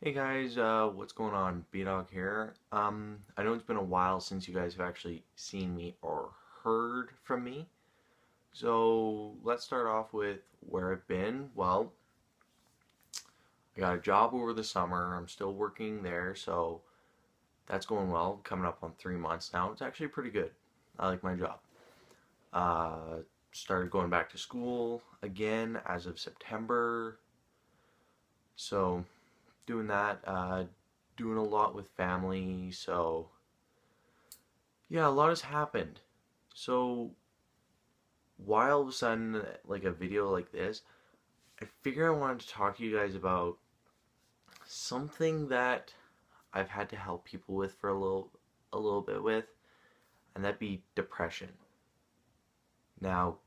Hey guys, what's going on? Bdawg here. I know it's been a while since you guys have actually seen me or heard from me. So let's start off with where I've been. Well, I got a job over the summer. I'm still working there, so that's going well. Coming up on 3 months now. It's actually pretty good. I like my job. Uh, Started going back to school again as of September. So doing that. Doing a lot with family. So yeah, a lot has happened. So why all of a sudden, like a video like this, I figure I wanted to talk to you guys about something that I've had to help people with for a little bit with, and that'd be depression. Now,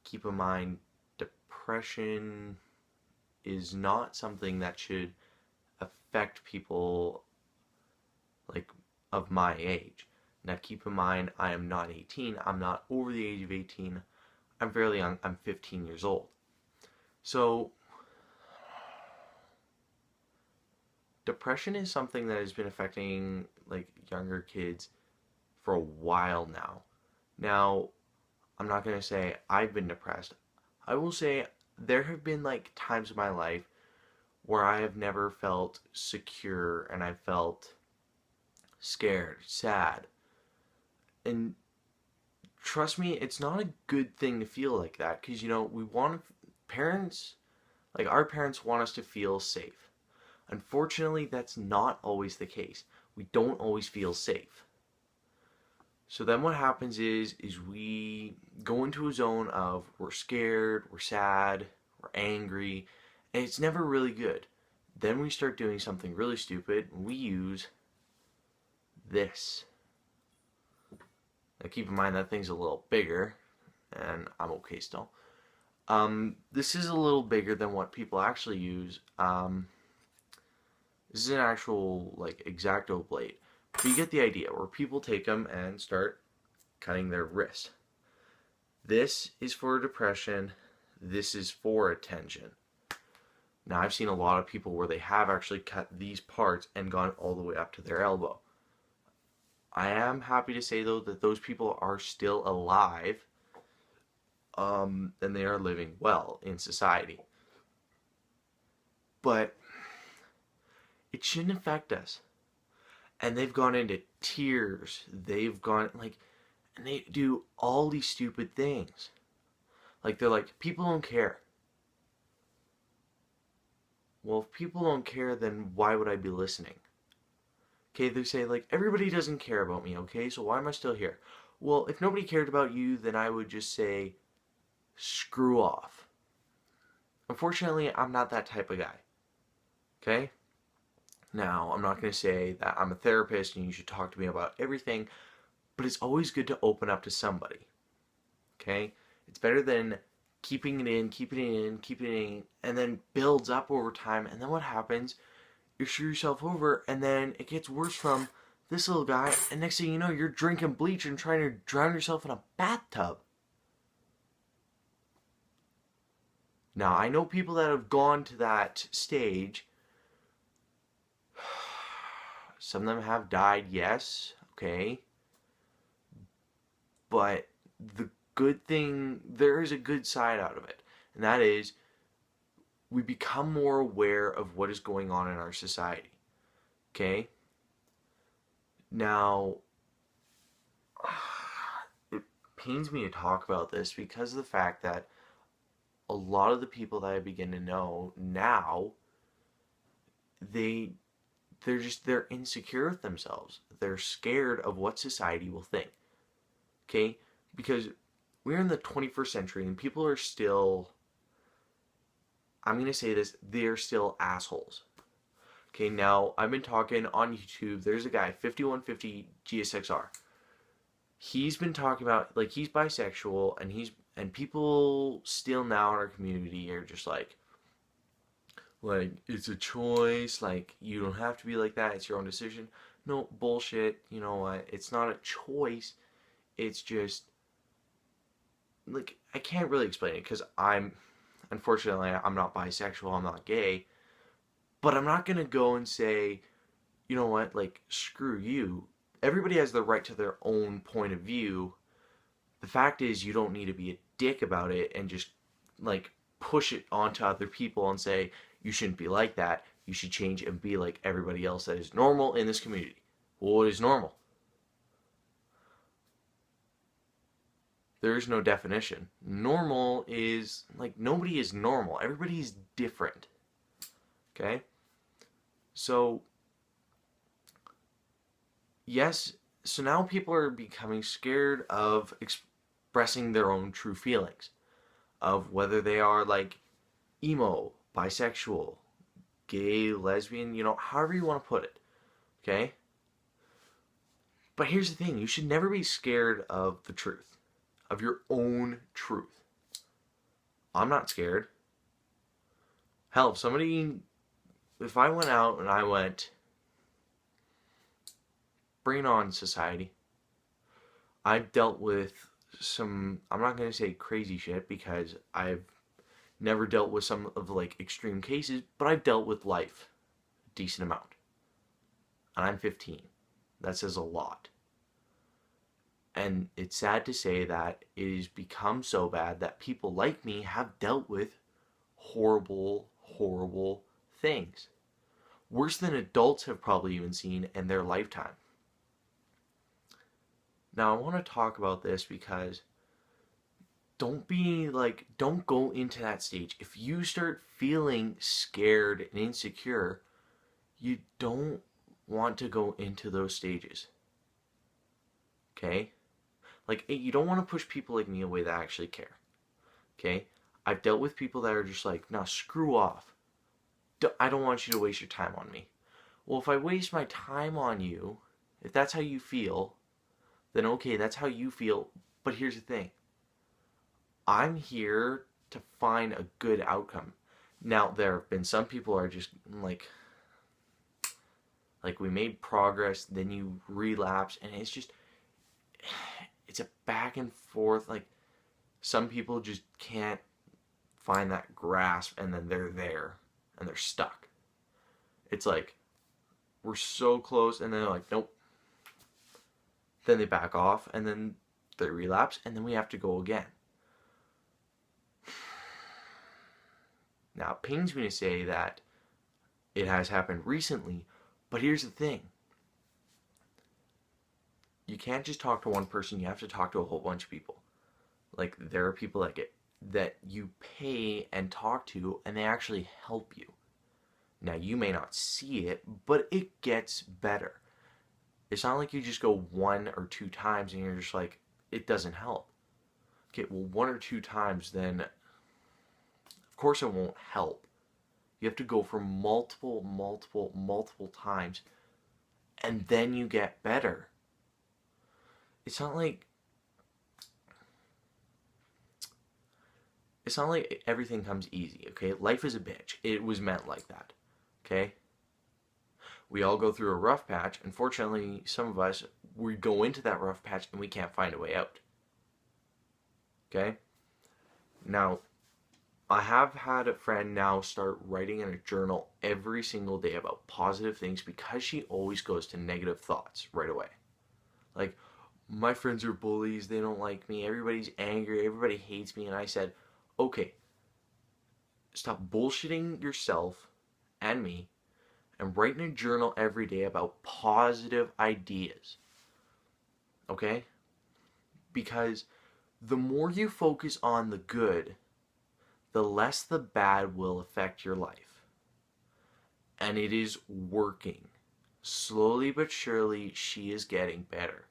keep in mind, depression is not something that should affect people like of my age. Now, keep in mind, I am not 18. I'm not over the age of 18. I'm fairly young. I'm 15 years old. So, depression is something that has been affecting like younger kids for a while now. Now, I'm not going to say I've been depressed. I will say there have been like times in my life where I have never felt secure and I felt scared, sad. And trust me, it's not a good thing to feel like that because we want parents, like our parents want us to feel safe. Unfortunately, that's not always the case. We don't always feel safe. So then what happens is we go into a zone of we're scared, we're sad, we're angry, and it's never really good. Then we start doing something really stupid, and we use this. Now keep in mind that thing's a little bigger, and I'm okay still. This is a little bigger than what people actually use. This is an actual like X-Acto blade. But you get the idea, where people take them and start cutting their wrist. This is for depression. This is for attention. Now, I've seen a lot of people where they have actually cut these parts and gone all the way up to their elbow. I am happy to say, though, that those people are still alive, and they are living well in society. But it shouldn't affect us. And they've gone into tears. They've gone, like, and they do all these stupid things. Like, they're like, people don't care. Well, if people don't care, then why would I be listening? Okay, they say, like, everybody doesn't care about me, okay, so why am I still here? Well, if nobody cared about you, then I would just say, screw off. Unfortunately, I'm not that type of guy, okay? Now, I'm not going to say that I'm a therapist and you should talk to me about everything, but it's always good to open up to somebody, okay? It's better than keeping it in, keeping it in, keeping it in, and then builds up over time, and then what happens? You screw yourself over, and then it gets worse from this little guy, and next thing you know, you're drinking bleach and trying to drown yourself in a bathtub. Now, I know people that have gone to that stage. Some of them have died, yes, okay. But the good thing, there is a good side out of it, and that is we become more aware of what is going on in our society, okay? Now, it pains me to talk about this because of the fact that a lot of the people that I begin to know now, they they're insecure with themselves. They're scared of what society will think. Okay? Because we're in the 21st century and people are still, I'm going to say this, they're still assholes. Okay, now I've been talking on YouTube. There's a guy, 5150 GSXR. He's been talking about, like, he's bisexual, and people still now in our community are just like, it's a choice, like, you don't have to be like that, it's your own decision. No, bullshit, you know what, it's not a choice, it's just, like, I can't really explain it, because unfortunately, I'm not bisexual, I'm not gay, But I'm not going to go and say, you know what, like, screw you. Everybody has the right to their own point of view. The fact is, you don't need to be a dick about it and just, like, push it onto other people and say, you shouldn't be like that. You should change and be like everybody else that is normal in this community. Well, what is normal? There is no definition. Normal is, like, nobody is normal. Everybody is different. Okay? So, yes, so now people are becoming scared of expressing their own true feelings. Of whether they are, like, emo, bisexual, gay, lesbian, however you want to put it. Okay? But here's the thing, you should never be scared of the truth. Of your own truth. I'm not scared. Hell, if I went out and I went, bring it on, society. I've dealt with some, I'm not going to say crazy shit because I've never dealt with some of the, like, extreme cases, but I've dealt with life a decent amount. And I'm 15. That says a lot. And it's sad to say that it has become so bad that people like me have dealt with horrible, horrible things. Worse than adults have probably even seen in their lifetime. Now, I want to talk about this because don't go into that stage. If you start feeling scared and insecure, you don't want to go into those stages. Okay? Like, you don't want to push people like me away that actually care. Okay? I've dealt with people that are just like, nah, screw off. I don't want you to waste your time on me. Well, if I waste my time on you, if that's how you feel, then okay, that's how you feel. But here's the thing. I'm here to find a good outcome. Now, there have been some people are just like we made progress, then you relapse, and it's a back and forth. Like, some people just can't find that grasp, and then they're there, and they're stuck. It's like, we're so close, and then they're like, nope. Then they back off, and then they relapse, and then we have to go again. Now, it pains me to say that it has happened recently, but here's the thing. You can't just talk to one person, you have to talk to a whole bunch of people. Like, there are people that you pay and talk to, and they actually help you. Now, you may not see it, but it gets better. It's not like you just go 1 or 2 times and you're just like, it doesn't help. Okay, well, 1 or 2 times, then of course it won't help. You have to go for multiple times, and then you get better. It's not like everything comes easy, okay? Life is a bitch. It was meant like that, okay? We all go through a rough patch. Unfortunately, some of us, we go into that rough patch and we can't find a way out. Okay? Now, I have had a friend now start writing in a journal every single day about positive things because she always goes to negative thoughts right away. Like, my friends are bullies, they don't like me, everybody's angry, everybody hates me, and I said, okay, stop bullshitting yourself and me, and write in a journal every day about positive ideas. Okay? Because the more you focus on the good, the less the bad will affect your life. And it is working. Slowly but surely, she is getting better.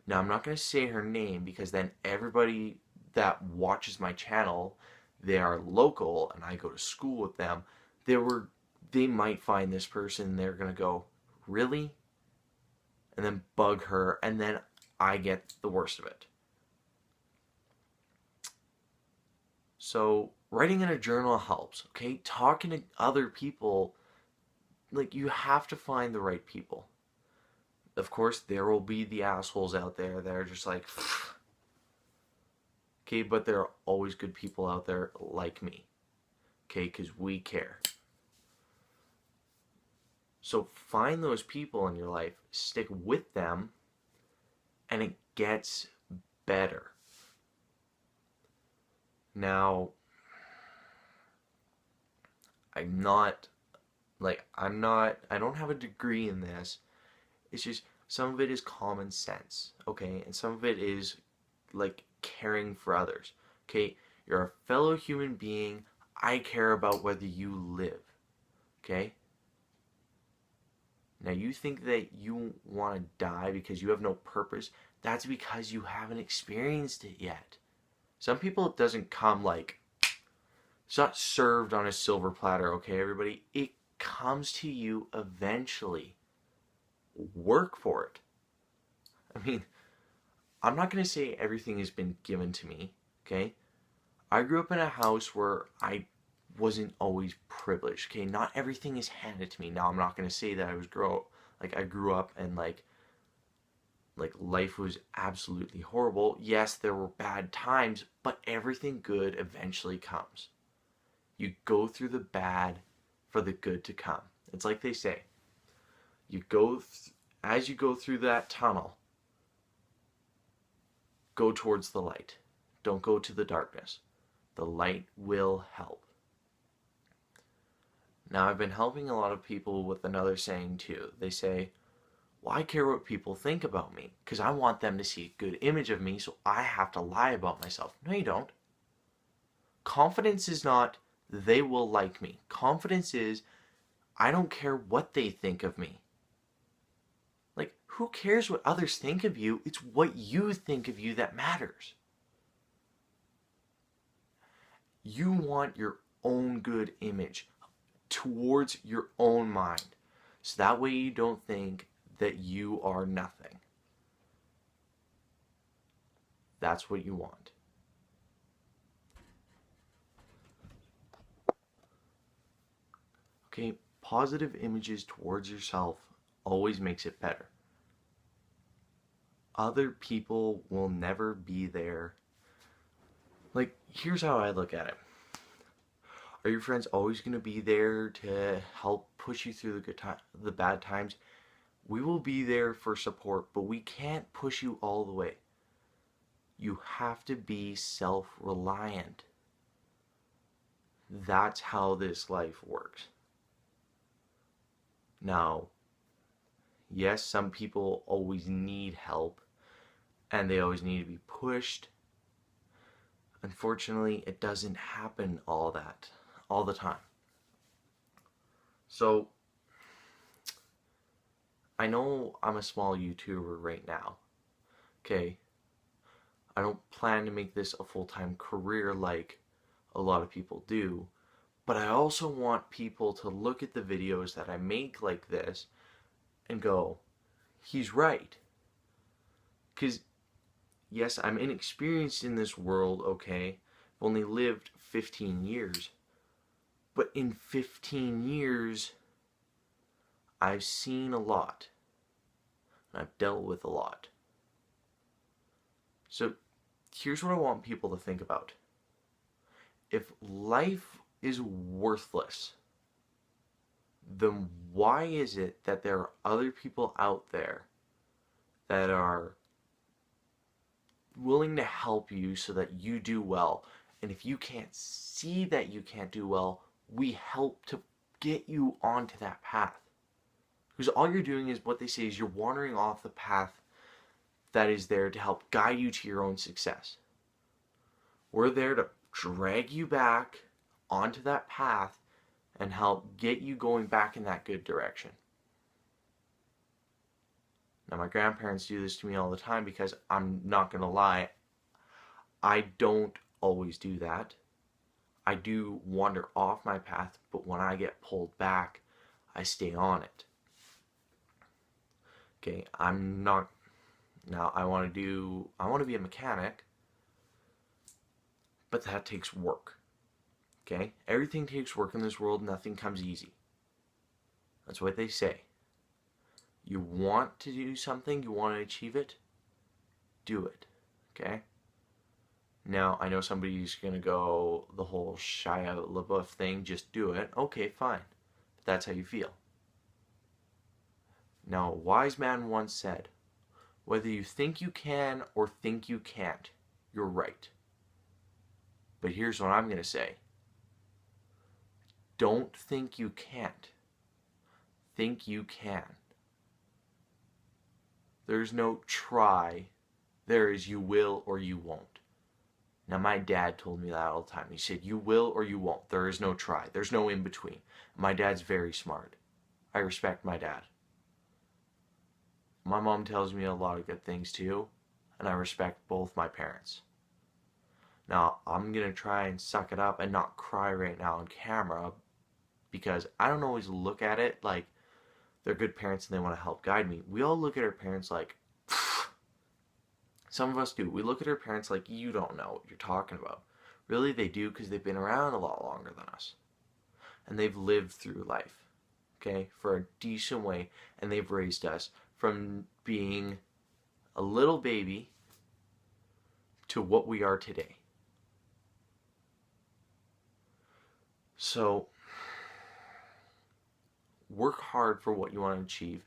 Now, I'm not going to say her name because then everybody that watches my channel, they are local and I go to school with them, they might find this person and they're going to go, really? And then bug her, and then I get the worst of it. So, writing in a journal helps, okay? Talking to other people, like, you have to find the right people. Of course, there will be the assholes out there that are just like, okay, but there are always good people out there like me, okay, because we care. So find those people in your life, stick with them, and it gets better. Now, I don't have a degree in this. It's just some of it is common sense, okay? And some of it is like caring for others, okay? You're a fellow human being. I care about whether you live, okay? Now you think that you want to die because you have no purpose. That's because you haven't experienced it yet. Some people it doesn't come like, it's not served on a silver platter, okay, everybody? It comes to you eventually. Work for it. I mean, I'm not going to say everything has been given to me, okay? I grew up in a house where I wasn't always privileged, okay? Not everything is handed to me. Now, I'm not going to say that I grew up and like life was absolutely horrible. Yes, there were bad times, but everything good eventually comes. You go through the bad for the good to come. It's like they say, as you go through that tunnel, go towards the light. Don't go to the darkness. The light will help. Now, I've been helping a lot of people with another saying too. They say, well, I care what people think about me because I want them to see a good image of me, so I have to lie about myself. No, you don't. Confidence is not, they will like me. Confidence is, I don't care what they think of me. Like, who cares what others think of you? It's what you think of you that matters. You want your own good image towards your own mind. So that way you don't think that you are nothing. That's what you want. Okay, positive images towards yourself always makes it better. Other people will never be there. Like, here's how I look at it. Are your friends always going to be there to help push you through the bad times? We will be there for support, but we can't push you all the way. You have to be self-reliant. That's how this life works. Now, yes, some people always need help, and they always need to be pushed. Unfortunately, it doesn't happen all the time. So, I know I'm a small YouTuber right now, okay? I don't plan to make this a full-time career like a lot of people do, but I also want people to look at the videos that I make like this and go, he's right. Because, yes, I'm inexperienced in this world, okay? I've only lived 15 years. But in 15 years, I've seen a lot. And I've dealt with a lot. So, here's what I want people to think about. If life is worthless, then why is it that there are other people out there that are willing to help you so that you do well? And if you can't see that you can't do well, we help to get you onto that path. Because all you're doing is, what they say is, you're wandering off the path that is there to help guide you to your own success. We're there to drag you back onto that path and help get you going back in that good direction. Now, my grandparents do this to me all the time because, I'm not going to lie, I don't always do that. I do wander off my path, but when I get pulled back, I stay on it. Okay, now I want to be a mechanic, but that takes work. Okay? Everything takes work in this world, nothing comes easy. That's what they say. You want to do something, you want to achieve it, do it. Okay? Now, I know somebody's going to go the whole Shia LaBeouf thing, just do it. Okay, fine. But that's how you feel. Now, a wise man once said, whether you think you can or think you can't, you're right. But here's what I'm going to say. Don't think you can't. Think you can. There's no try. There is you will or you won't. Now, my dad told me that all the time. He said, you will or you won't. There is no try. There's no in between. My dad's very smart. I respect my dad. My mom tells me a lot of good things too, and I respect both my parents. Now, I'm going to try and suck it up and not cry right now on camera because I don't always look at it like they're good parents and they want to help guide me. We all look at our parents like, some of us do. We look at our parents like, you don't know what you're talking about. Really, they do because they've been around a lot longer than us. And they've lived through life, okay, for a decent way. And they've raised us from being a little baby to what we are today. So, work hard for what you want to achieve.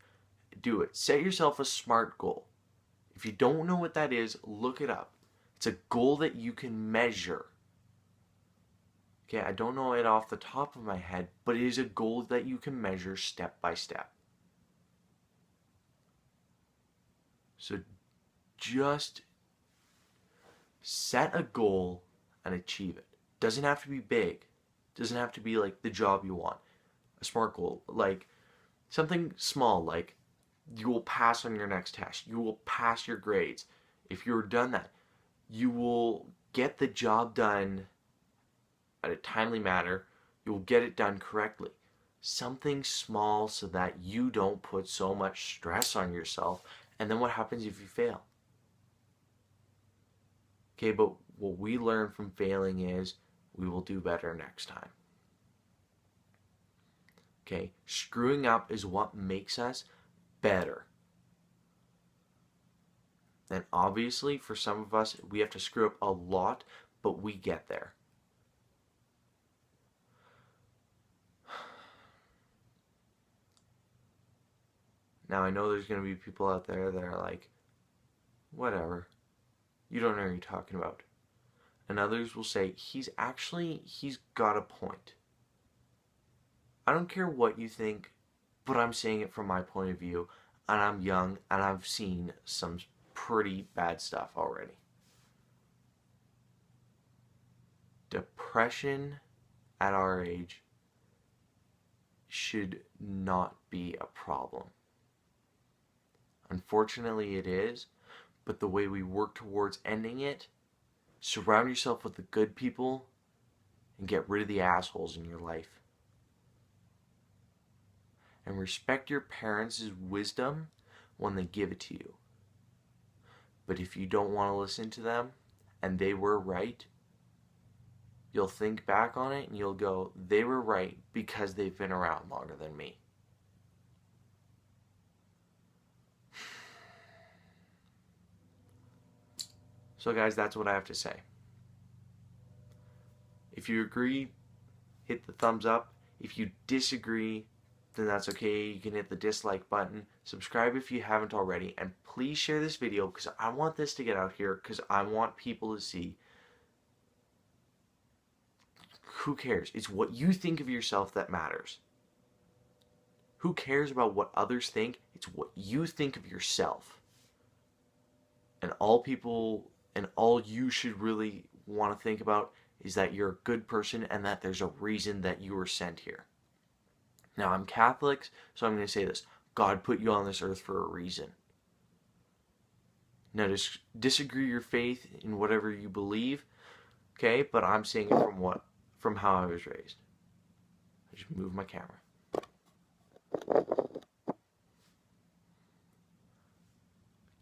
Do it. Set yourself a SMART goal. If you don't know what that is, look it up. It's a goal that you can measure. Okay, I don't know it off the top of my head, but it is a goal that you can measure step by step. So just set a goal and achieve it. Doesn't have to be big. Doesn't have to be like the job you want. A SMART goal, like something small, like you will pass on your next test. You will pass your grades. If you're done that, you will get the job done at a timely manner. You will get it done correctly. Something small so that you don't put so much stress on yourself. And then what happens if you fail? Okay, but what we learn from failing is we will do better next time. Okay, screwing up is what makes us better. And obviously, for some of us, we have to screw up a lot, but we get there. Now, I know there's going to be people out there that are like, whatever, you don't know what you're talking about. And others will say, he's got a point. I don't care what you think, but I'm saying it from my point of view, and I'm young, and I've seen some pretty bad stuff already. Depression at our age should not be a problem. Unfortunately, it is, but the way we work towards ending it, surround yourself with the good people and get rid of the assholes in your life. And respect your parents' wisdom when they give it to you. But if you don't want to listen to them and they were right, you'll think back on it and you'll go, they were right because they've been around longer than me. So guys, that's what I have to say. If you agree, hit the thumbs up. If you disagree, then that's okay. You can hit the dislike button. Subscribe if you haven't already. And please share this video because I want this to get out here because I want people to see. Who cares? It's what you think of yourself that matters. Who cares about what others think? It's what you think of yourself. And all you should really want to think about is that you're a good person and that there's a reason that you were sent here. Now, I'm Catholic, so I'm going to say this. God put you on this earth for a reason. Now, disagree your faith in whatever you believe, okay? But I'm saying it from how I was raised. I just moved my camera.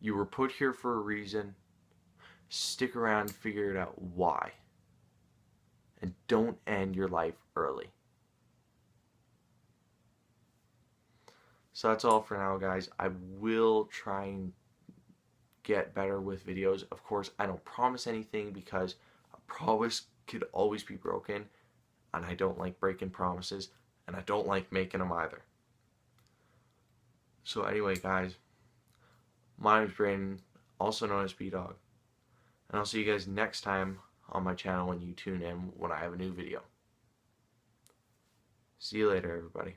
You were put here for a reason. Stick around and figure it out why. And don't end your life early. So that's all for now, guys. I will try and get better with videos. Of course, I don't promise anything because a promise could always be broken. And I don't like breaking promises. And I don't like making them either. So anyway, guys, my name is Brayden, also known as Bdawg, and I'll see you guys next time on my channel when you tune in when I have a new video. See you later, everybody.